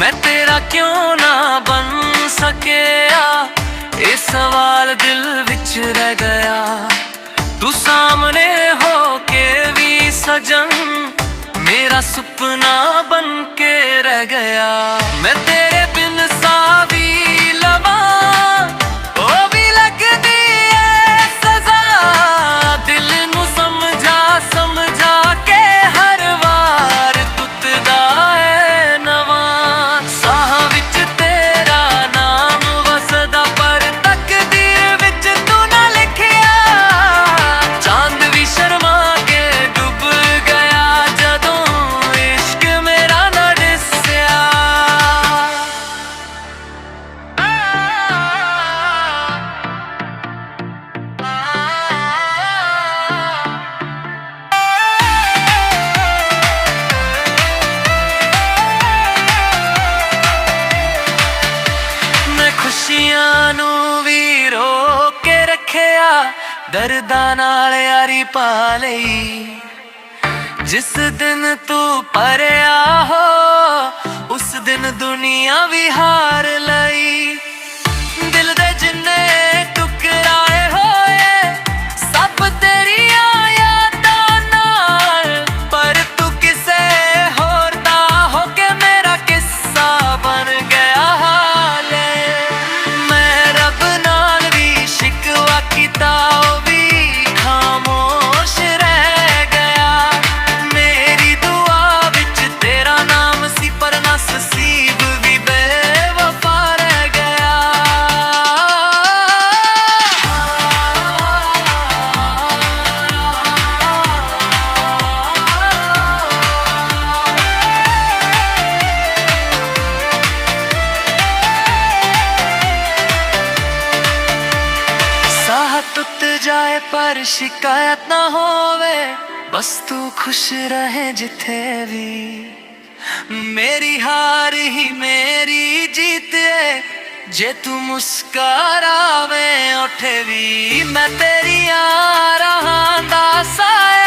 मैं तेरा क्यों ना बन सकिया, ये सवाल दिल विच रह गया। तू सामने हो के भी सजन, मेरा सपना बन के रह गया। मैं तेरे बिन सा भी लवा, ओ भी लगदी है सजा। दिल नू समझा समझा के हर वार तुतदा है नवां। साह विच तेरा नाम वसदा, पर तकदीर विच तू ना लिखिया। चांद भी शर्मा के डूब गया, जदों इश्क मेरा ना दिस्या। मैं खुशियां नू भी रोक के रखिया, दर्दां नाल यारी पा लई। जिस दिन तू परया हो, उस दिन दुनिया भी हार लई। दिल दे जिन्ने टुकराए होए, सब तेरियां यादां नाल। पर तू किसे होर दा होके मेरा किस्सा बन गया हाले। मैं रब नाल भी शिकवा कीता, ओ भी खामोश रह गया। मेरी दुआ विच तेरा नाम सी, पर नसीब भी बेवफा रह गया। साह टुट जाए पर शिकायत ना होवे, बस तू खुश रहे जिथे भी। मेरी हार ही मेरी जीत है, जे तू मुस्कुरावे उठे भी। मैं तेरी राहां दा साया,